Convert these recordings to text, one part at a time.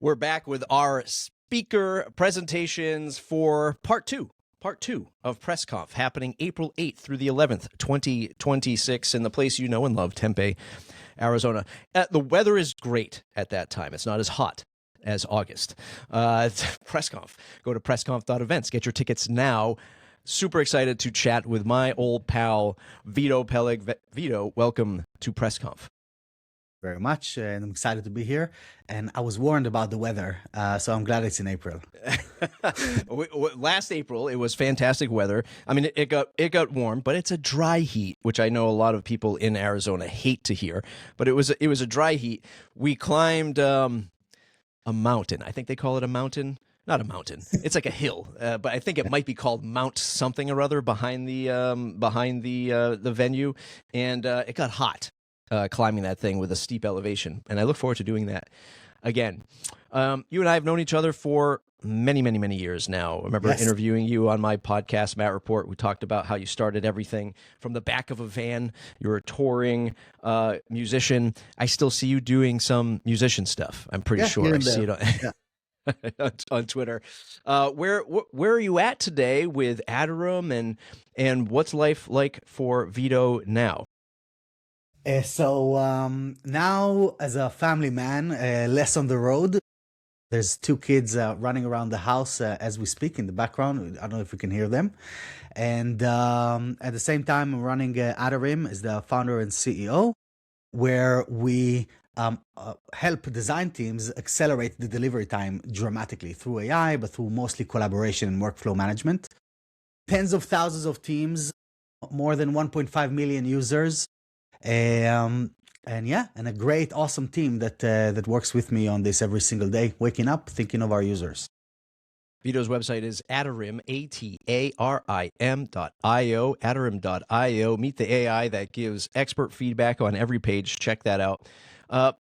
We're back with our speaker presentations for part two of PressConf, happening April 8th through the 11th, 2026, in the place you know and love, Tempe, Arizona. The weather is great at that time. It's not as hot as August. It's PressConf. Go to pressconf.events. Get your tickets now. Super excited to chat with my old pal, Vito Peleg. Vito, welcome to PressConf. Very much, and I'm excited to be here. And I was warned about the weather, so I'm glad it's in April. Last April, it was fantastic weather. I mean, it got warm, but it's a dry heat, which I know a lot of people in Arizona hate to hear. But it was a dry heat. We climbed a mountain. I think they call it a mountain. Not a mountain. It's like a hill, but I think it might be called Mount something or other behind the venue, and it got hot. Climbing that thing with a steep elevation, and I look forward to doing that again. You and I have known each other for many, many, many years now. I remember interviewing you on my podcast, Matt Report. We talked about how you started everything from the back of a van. You're a touring musician. I still see you doing some musician stuff. I'm pretty sure I see it on Twitter. Where are you at today with Aderim, and what's life like for Vito now? So now, as a family man, less on the road. There's two kids running around the house as we speak in the background. I don't know if you can hear them. And at the same time, I'm running Aderim as the founder and CEO, where we help design teams accelerate the delivery time dramatically through AI, but through mostly collaboration and workflow management. Tens of thousands of teams, more than 1.5 million users. And a great, awesome team that works with me on this every single day, waking up, thinking of our users. Vito's website is Aderim, ATARIM.io, Aderim.io. Meet the AI that gives expert feedback on every page. Check that out.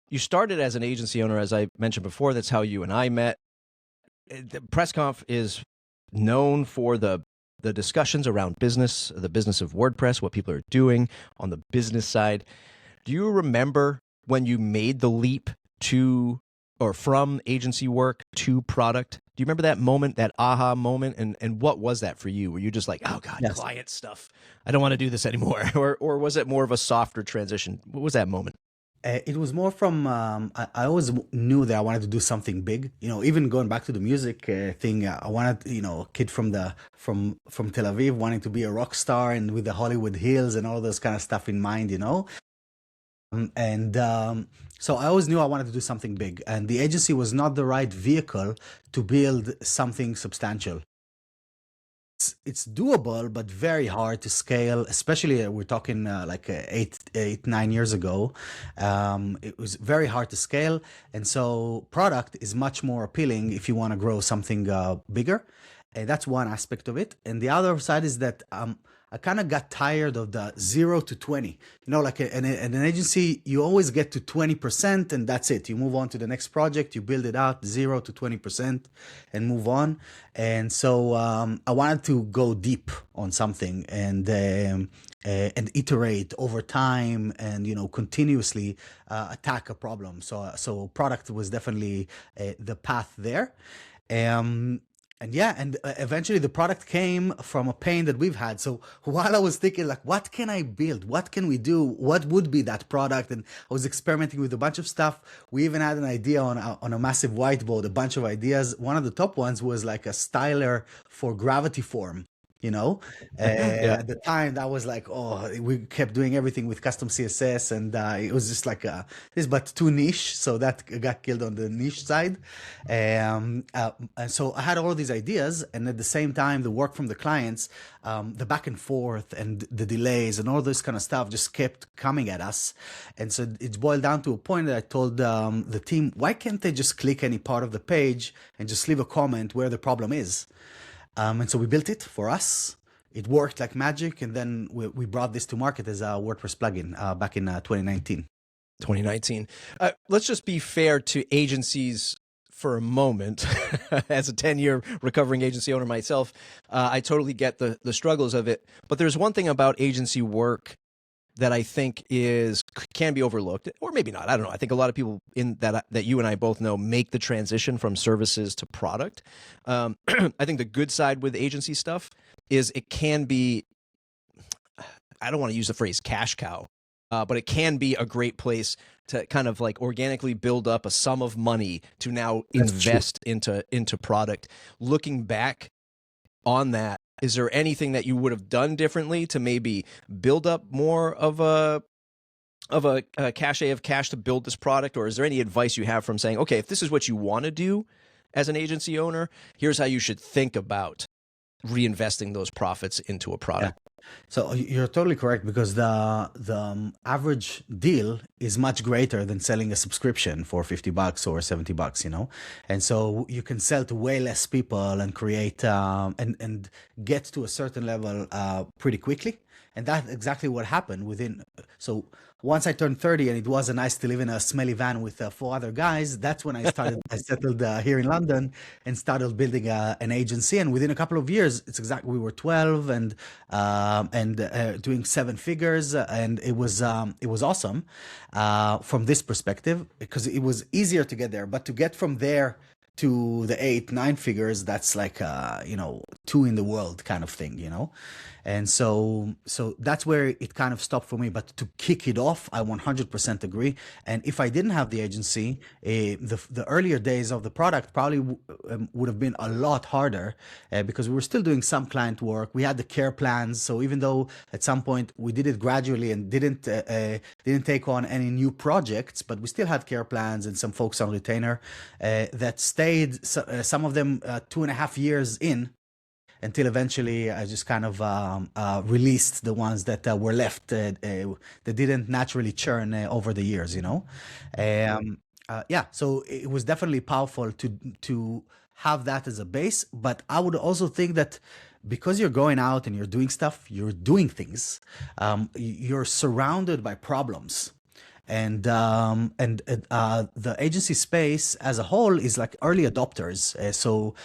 You started as an agency owner, as I mentioned before. That's how you and I met. The PressConf is known for the discussions around business, the business of WordPress, what people are doing on the business side. Do you remember when you made the leap from agency work to product? Do you remember that moment, that aha moment? And what was that for you? Were you just like, oh God, client stuff, I don't want to do this anymore? Or was it more of a softer transition? What was that moment? It was more from, I always knew that I wanted to do something big, even going back to the music thing. I wanted, a kid from Tel Aviv wanting to be a rock star and with the Hollywood Hills and all those kind of stuff in mind, So I always knew I wanted to do something big, and the agency was not the right vehicle to build something substantial. It's doable, but very hard to scale, especially we're talking like 9 years ago. It was very hard to scale. And so product is much more appealing if you want to grow something bigger. And that's one aspect of it. And the other side is that I kind of got tired of the 0 to 20. Like in an agency, you always get to 20% and that's it. You move on to the next project, you build it out 0 to 20% and move on. And so I wanted to go deep on something and iterate over time and, continuously attack a problem. So product was definitely the path there. And eventually the product came from a pain that we've had. So while I was thinking, like, what can I build? What can we do? What would be that product? And I was experimenting with a bunch of stuff. We even had an idea on a massive whiteboard, a bunch of ideas. One of the top ones was like a styler for gravity form. At the time that was like, we kept doing everything with custom CSS, and it was just like this, but too niche, so that got killed on the niche side. And so I had all these ideas, and at the same time, the work from the clients, the back and forth and the delays and all this kind of stuff just kept coming at us. And so it boiled down to a point that I told the team, why can't they just click any part of the page and just leave a comment where the problem is? And so we built it for us. It worked like magic. And then we brought this to market as a WordPress plugin back in 2019. 2019. Let's just be fair to agencies for a moment. As a 10-year recovering agency owner myself, I totally get the struggles of it. But there's one thing about agency work that I think can be overlooked, or maybe not. I don't know. I think a lot of people in that you and I both know make the transition from services to product. I think the good side with agency stuff is it can be, I don't want to use the phrase cash cow, but it can be a great place to kind of like organically build up a sum of money to now invest into product. Looking back on that, is there anything that you would have done differently to maybe build up more of a cachet of cash to build this product? Or is there any advice you have from saying, okay, if this is what you want to do as an agency owner, here's how you should think about reinvesting those profits into a product? Yeah. So you're totally correct, because the average deal is much greater than selling a subscription for $50 or $70, you know, and so you can sell to way less people and create and get to a certain level pretty quickly, and that's exactly what happened within. So once I turned 30 and it wasn't nice to live in a smelly van with 4 other guys, that's when I settled here in London and started building an agency. And within a couple of years, it's exactly, we were 12 and doing 7 figures. And it was awesome from this perspective, because it was easier to get there. But to get from there to the 8, 9 figures, that's like, you know, 2 in the world kind of thing, you know? And so that's where it kind of stopped for me. But to kick it off, I 100% agree. And if I didn't have the agency, the earlier days of the product probably would have been a lot harder, because we were still doing some client work. We had the care plans. So even though at some point we did it gradually and didn't take on any new projects, but we still had care plans and some folks on retainer that stayed, some of them 2.5 years in, until eventually I just kind of released the ones that were left that didn't naturally churn over the years, you know. Yeah, so it was definitely powerful to have that as a base. But I would also think that because you're going out and you're doing stuff, you're doing things, you're surrounded by problems. And the agency space as a whole is like early adopters. So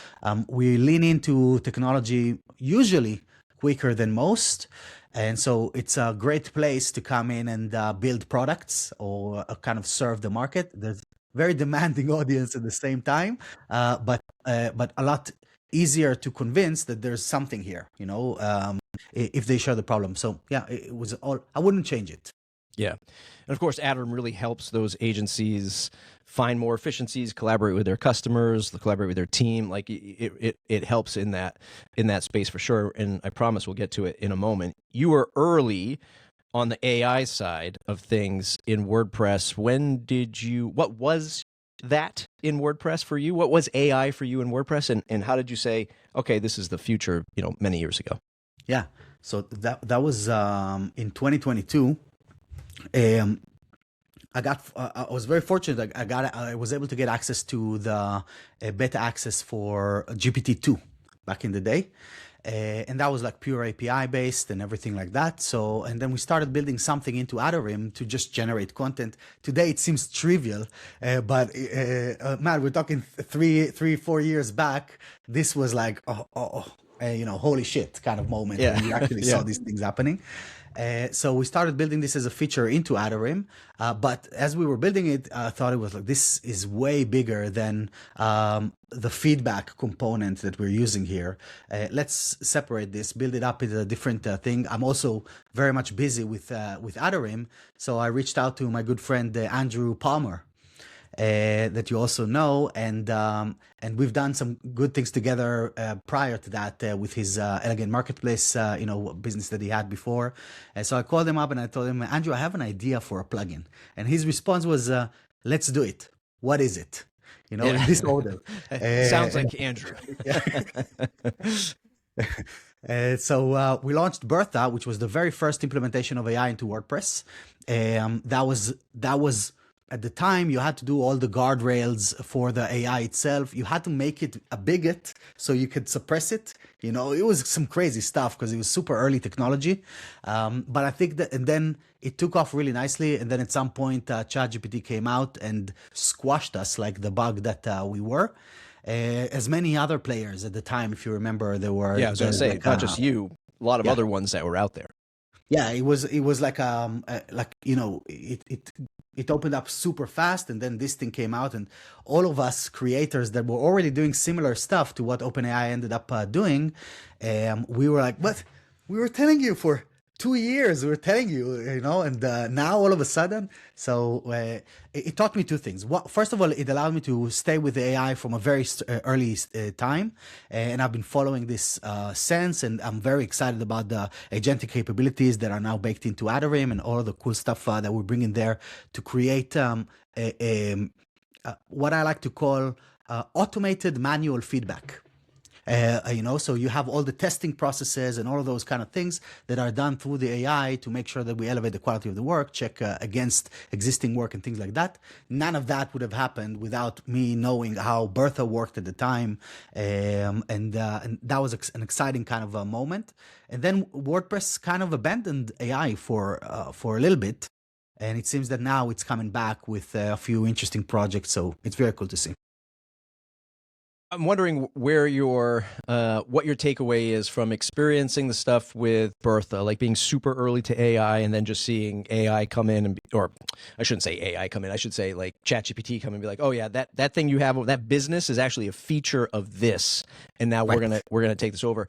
we lean into technology usually quicker than most. And so it's a great place to come in and build products or kind of serve the market. There's very demanding audience at the same time, but a lot easier to convince that there's something here, you know, if they share the problem. So yeah, it was all, I wouldn't change it. Yeah. And of course, Adam really helps those agencies find more efficiencies, collaborate with their customers, collaborate with their team. Like it helps in that space for sure. And I promise we'll get to it in a moment. You were early on the AI side of things in WordPress. What was that in WordPress for you? What was AI for you in WordPress? And how did you say, okay, this is the future, you know, many years ago? Yeah. So that was in 2022. I was very fortunate. I was able to get access to the beta access for GPT-2 back in the day. And that was like pure API based and everything like that. So, and then we started building something into Adarim to just generate content. Today it seems trivial, but man, we're talking 4 years back. This was like, you know, holy shit kind of moment when we actually saw these things happening. So we started building this as a feature into Adarim, but as we were building it, I thought it was like, this is way bigger than the feedback component that we're using here. Let's separate this, build it up as a different thing. I'm also very much busy with Adarim, so I reached out to my good friend Andrew Palmer, that you also know, and we've done some good things together prior to that with his Elegant Marketplace, you know, business that he had before. And so I called him up and I told him, Andrew, I have an idea for a plugin. And his response was, let's do it. What is it? You know, in this order. Sounds like Andrew. So we launched Bertha, which was the very first implementation of AI into WordPress. That was at the time, you had to do all the guardrails for the AI itself. You had to make it a bigot so you could suppress it. You know, it was some crazy stuff because it was super early technology. But I think that, and then it took off really nicely. And then at some point, ChatGPT came out and squashed us like the bug that we were. As many other players at the time, if you remember, there were. Yeah, I was going to say, not just you, a lot of other ones that were out there. Yeah, it was like, it opened up super fast, and then this thing came out, and all of us creators that were already doing similar stuff to what OpenAI ended up doing, we were like, what? We were telling you for 2 years, we were telling you, and now all of a sudden. So it taught me two things. First of all, it allowed me to stay with the AI from a very early time, and I've been following this since, and I'm very excited about the agentic capabilities that are now baked into Adarim and all the cool stuff that we're bringing there to create what I like to call automated manual feedback. So you have all the testing processes and all of those kind of things that are done through the AI to make sure that we elevate the quality of the work, check against existing work and things like that. None of that would have happened without me knowing how Bertha worked at the time, and that was an exciting kind of a moment. And then WordPress kind of abandoned AI for a little bit, and it seems that now it's coming back with a few interesting projects. So it's very cool to see. I'm wondering where what your takeaway is from experiencing the stuff with Bertha, like being super early to AI and then just seeing AI come in or I shouldn't say AI come in, I should say like ChatGPT come in and be like, oh yeah, that thing you have, that business is actually a feature of this, and now Right. we're gonna take this over.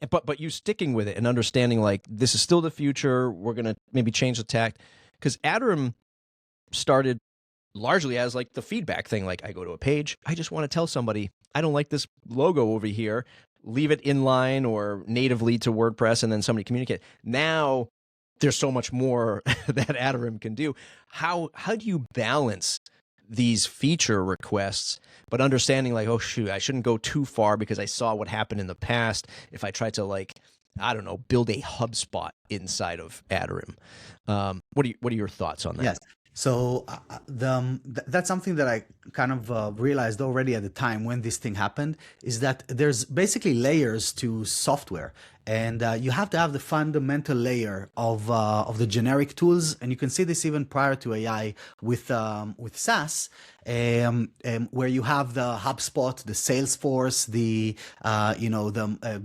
but you sticking with it and understanding like this is still the future. We're gonna maybe change the tact, because Adarim started largely as like the feedback thing. Like I go to a page, I just want to tell somebody I don't like this logo over here, leave it inline or natively to WordPress, and then somebody communicate. Now there's so much more that Adarim can do. How do you balance these feature requests, but understanding like, oh shoot, I shouldn't go too far because I saw what happened in the past if I tried to, like, I don't know, build a HubSpot inside of Adarim. What are your thoughts on that? Yes. So that's something that I kind of realized already at the time when this thing happened, is that there's basically layers to software, and you have to have the fundamental layer of the generic tools, and you can see this even prior to AI with SaaS, where you have the HubSpot, the Salesforce, the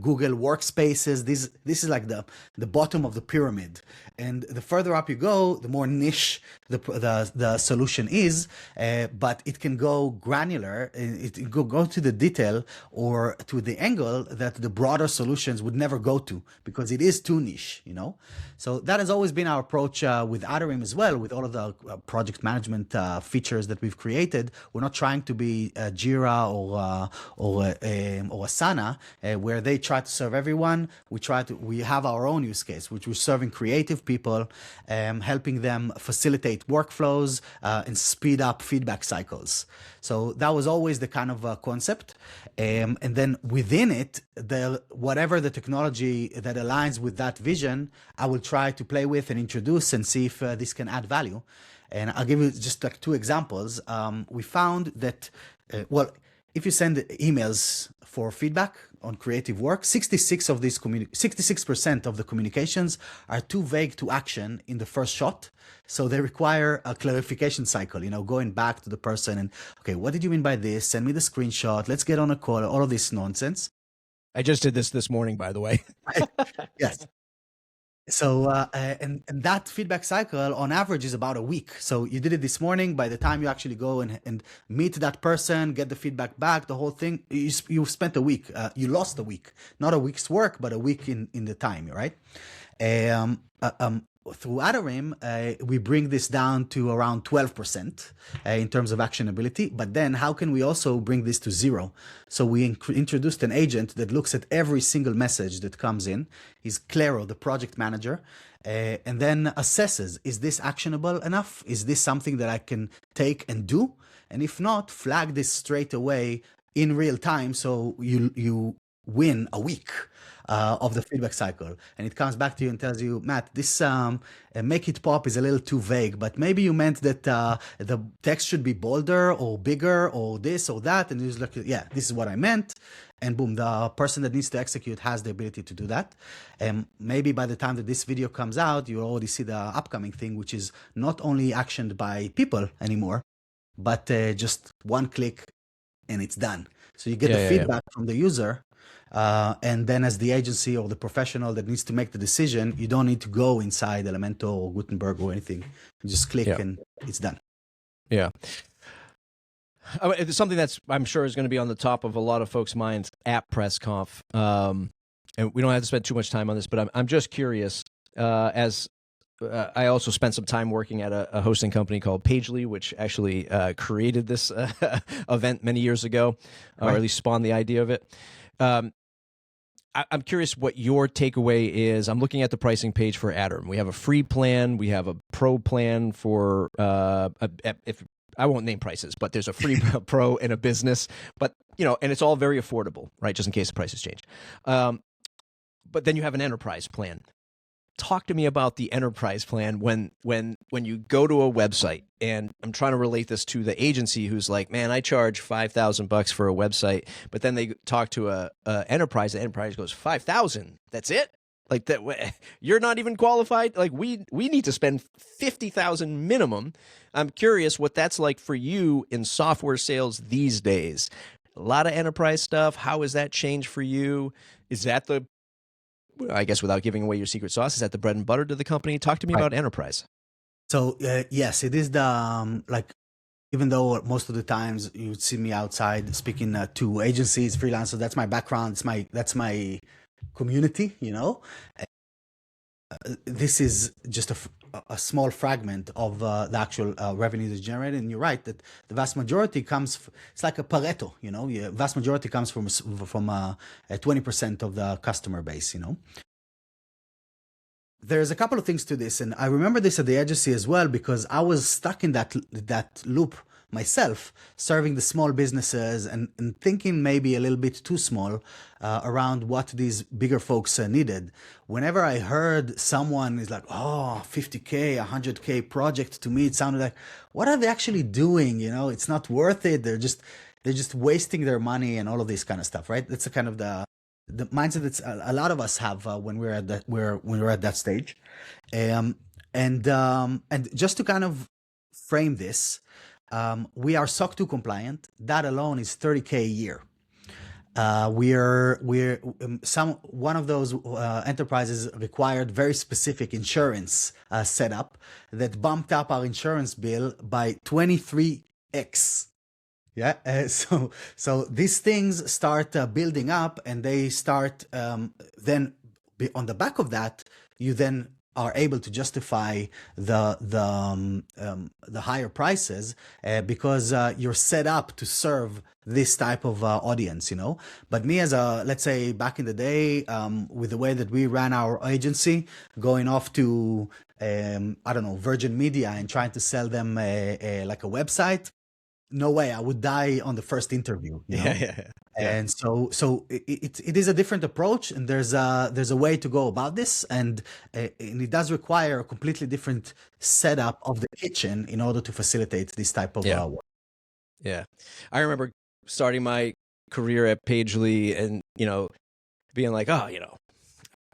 Google Workspaces. This is like the bottom of the pyramid, and the further up you go, the more niche the solution is. But it can go granular. It can go to the detail or to the angle that the broader solutions would never go to, because it is too niche. So that has always been our approach with Adarim as well, with all of the project management features that we've created. We're not trying to be Jira or Asana, where they try to serve everyone. We have our own use case, which we're serving creative people, helping them facilitate workflows and speed up feedback cycles. So that was always the kind of concept. And then within it, whatever the technology that aligns with that vision, I will try to play with and introduce and see if this can add value. And I'll give you just like two examples. We found that, if you send emails for feedback on creative work, 66% of the communications are too vague to action in the first shot. So they require a clarification cycle, going back to the person and, okay, what did you mean by this? Send me the screenshot. Let's get on a call. All of this nonsense. I just did this morning, by the way. Yes. So and that feedback cycle on average is about a week. So you did it this morning. By the time you actually go and meet that person, get the feedback back, the whole thing, you spent a week. You lost a week, not a week's work, but a week in the time, right? Through Adarim, we bring this down to around 12% in terms of actionability. But then how can we also bring this to zero? So we introduced an agent that looks at every single message that comes in. He's Claro, the project manager, and then assesses, is this actionable enough? Is this something that I can take and do? And if not, flag this straight away in real time, so you win a week of the feedback cycle, and it comes back to you and tells you, Matt, this make it pop is a little too vague, but maybe you meant that the text should be bolder or bigger or this or that, and you just look, yeah, this is what I meant, and boom, the person that needs to execute has the ability to do that. And maybe by the time that this video comes out, you already see the upcoming thing, which is not only actioned by people anymore, but just one click and it's done. So you get the feedback from the user, And then as the agency or the professional that needs to make the decision, you don't need to go inside Elementor or Gutenberg or anything. You just click and it's done. Yeah. It's something that's, I'm sure, is going to be on the top of a lot of folks' minds at PressConf. And we don't have to spend too much time on this, but I'm just curious, as I also spent some time working at a hosting company called Pagely, which actually created this event many years ago, or at least spawned the idea of it. I'm curious what your takeaway is. I'm looking at the pricing page for Aderm. We have a free plan. We have a pro plan for, if I won't name prices, but there's a free pro and a business, but and it's all very affordable, right? Just in case the prices change. But then you have an enterprise plan. Talk to me about the enterprise plan when you go to a website, and I'm trying to relate this to the agency who's like, man, I charge $5,000 for a website, but then they talk to a enterprise. The enterprise goes, $5,000. That's it. Like that, you're not even qualified. Like we need to spend $50,000 minimum. I'm curious what that's like for you in software sales these days. A lot of enterprise stuff. How has that changed for you? Is that I guess without giving away your secret sauce, is that the bread and butter to the company? Talk to me about enterprise. So yes, it is the even though most of the times you would see me outside speaking to agencies, freelancers. That's my background. That's my community. This is just a small fragment of the actual revenue that's generated. And you're right that the vast majority comes. It's like a Pareto. Vast majority comes from 20% of the customer base. There's a couple of things to this, and I remember this at the agency as well because I was stuck in that loop myself, serving the small businesses and thinking maybe a little bit too small around what these bigger folks needed. Whenever I heard someone is like, oh, 50K, 100K project, to me it sounded like, what are they actually doing? It's not worth it. They're just wasting their money and all of this kind of stuff, right? That's the kind of the mindset that a lot of us have when we're at that stage, and just to kind of frame this, we are SOC 2 compliant. That alone is $30K a year. We're one of those enterprises required very specific insurance setup that bumped up our insurance bill by 23x. Yeah. So these things start building up, and they start then on the back of that, you then are able to justify the higher prices because you're set up to serve this type of audience, But me as let's say back in the day, with the way that we ran our agency, going off to I don't know, Virgin Media and trying to sell them like a website. No way, I would die on the first interview. Yeah. And so it is a different approach, and there's a way to go about this, and it does require a completely different setup of the kitchen in order to facilitate this type of work. Yeah, I remember starting my career at Pagely, and being like, oh,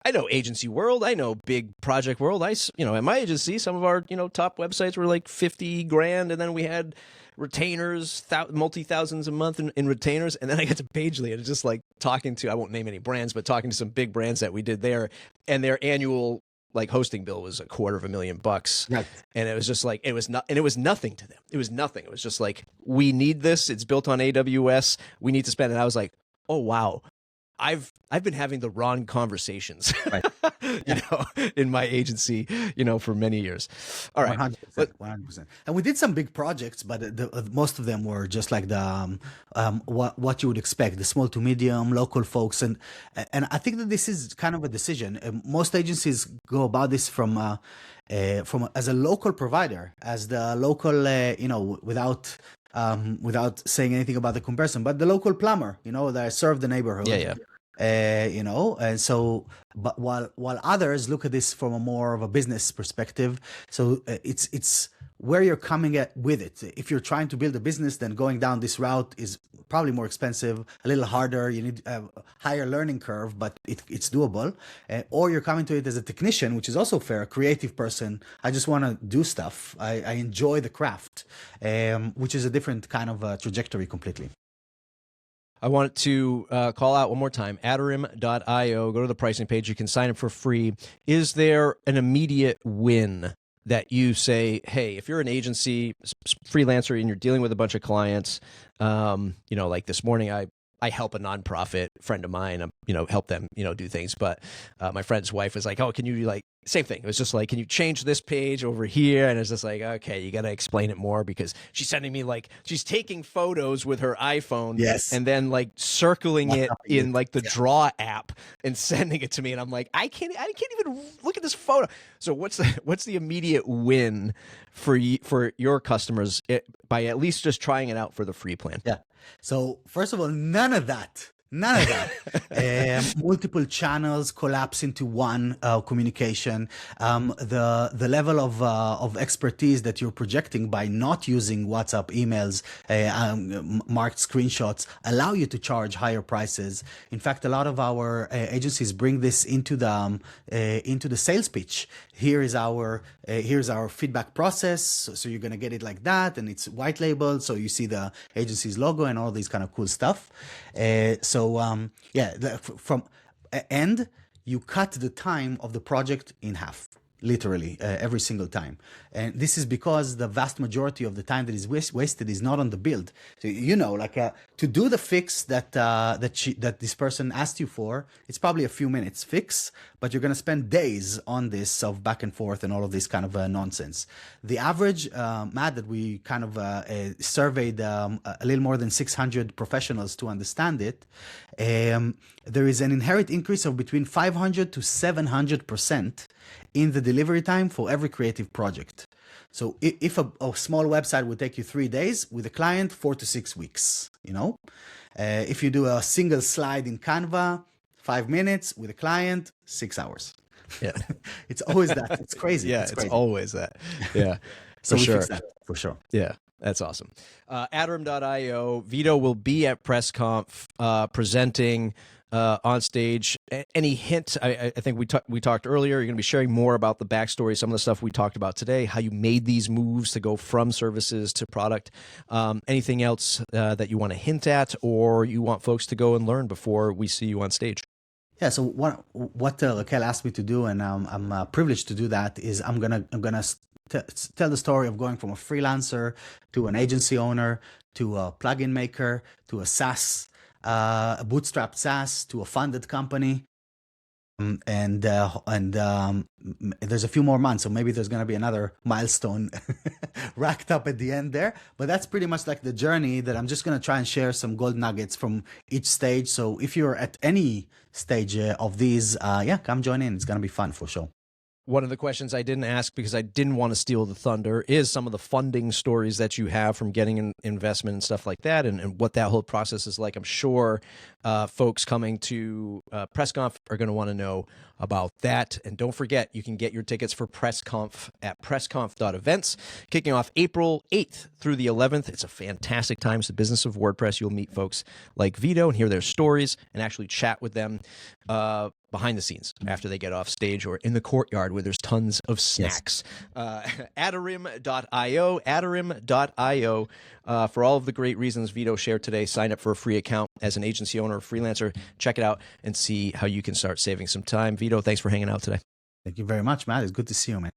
I know agency world, I know big project world. At my agency, some of our top websites were like 50 grand, and then we had retainers, multi-thousands a month in retainers. And then I get to Pagely, and it's just like talking to, I won't name any brands, but talking to some big brands that we did there, and their annual like hosting bill was $250,000. Right. And it was just like, it was nothing to them. It was nothing. It was just like, we need this. It's built on AWS. We need to spend it. I was like, oh, wow. I've been having the wrong conversations, right. In my agency, for many years. All right, 100%. And we did some big projects, but most of them were just like the what you would expect, the small to medium local folks, and I think that this is kind of a decision. Most agencies go about this from as a local provider, as the local, without saying anything about the comparison, but the local plumber, that serve the neighborhood. Yeah. And so, but while others look at this from a more of a business perspective, so it's where you're coming at with it. If you're trying to build a business, then going down this route is probably more expensive, a little harder. You need a higher learning curve, but it's doable. Or you're coming to it as a technician, which is also fair, a creative person. I just want to do stuff. I enjoy the craft, which is a different kind of trajectory completely. I want to call out one more time, Adarim.io. Go to the pricing page. You can sign up for free. Is there an immediate win that you say, hey, if you're an agency freelancer and you're dealing with a bunch of clients, like this morning, I help a nonprofit friend of mine, help them, do things. But my friend's wife was like, oh, can you same thing. It was just like, can you change this page over here? And it's just like, okay, you got to explain it more, because she's sending me she's taking photos with her iPhone, Yes, and then circling it in the Draw app and sending it to me. And I'm like, I can't even look at this photo. So what's the immediate win for your customers by at least just trying it out for the free plan? Yeah. So first of all, none of that. Multiple channels collapse into one communication. The level of expertise that you're projecting by not using WhatsApp, emails, marked screenshots allow you to charge higher prices. In fact, a lot of our agencies bring this into the sales pitch. Here's our feedback process. So you're gonna get it like that, and it's white labeled, so you see the agency's logo and all these kind of cool stuff. From end, you cut the time of the project in half, literally every single time. And this is because the vast majority of the time that is wasted is not on the build. So, to do the fix that this person asked you for, it's probably a few minutes fix, but you're going to spend days on this of back and forth and all of this kind of nonsense. The average, Matt, that we kind of surveyed a little more than 600 professionals to understand it, there is an inherent increase of between 500 to 700% in the delivery time for every creative project. So if a small website would take you 3 days, with a client, 4 to 6 weeks, if you do a single slide in Canva, 5 minutes, with a client, 6 hours. Yeah. It's always that. It's crazy. Yeah, it's always that. Yeah. So we fix that for sure. Yeah. That's awesome. Adarim.io. Vito will be at PressConf presenting on stage. Any hint? I think we talked earlier. You're going to be sharing more about the backstory, some of the stuff we talked about today, how you made these moves to go from services to product. Anything else that you want to hint at, or you want folks to go and learn before we see you on stage? Yeah. So what Raquel asked me to do, and I'm privileged to do that, is I'm gonna tell the story of going from a freelancer to an agency owner to a plugin maker to a SaaS, a bootstrapped SaaS to a funded company. And there's a few more months, so maybe there's going to be another milestone racked up at the end there. But that's pretty much like the journey that I'm just going to try and share some gold nuggets from each stage. So if you're at any stage of these, come join in. It's going to be fun for sure. One of the questions I didn't ask because I didn't want to steal the thunder is some of the funding stories that you have from getting an investment and stuff like that, and what that whole process is like. I'm sure folks coming to PressConf are going to want to know about that. And don't forget, you can get your tickets for PressConf at pressconf.events, kicking off April 8th through the 11th. It's a fantastic time. It's the business of WordPress. You'll meet folks like Vito and hear their stories and actually chat with them behind the scenes after they get off stage, or in the courtyard where there's tons of snacks. Yes. Adarim.io, Adarim.io. For all of the great reasons Vito shared today, sign up for a free account as an agency owner or freelancer. Check it out and see how you can start saving some time. Vito, thanks for hanging out today. Thank you very much, Matt. It's good to see you, man.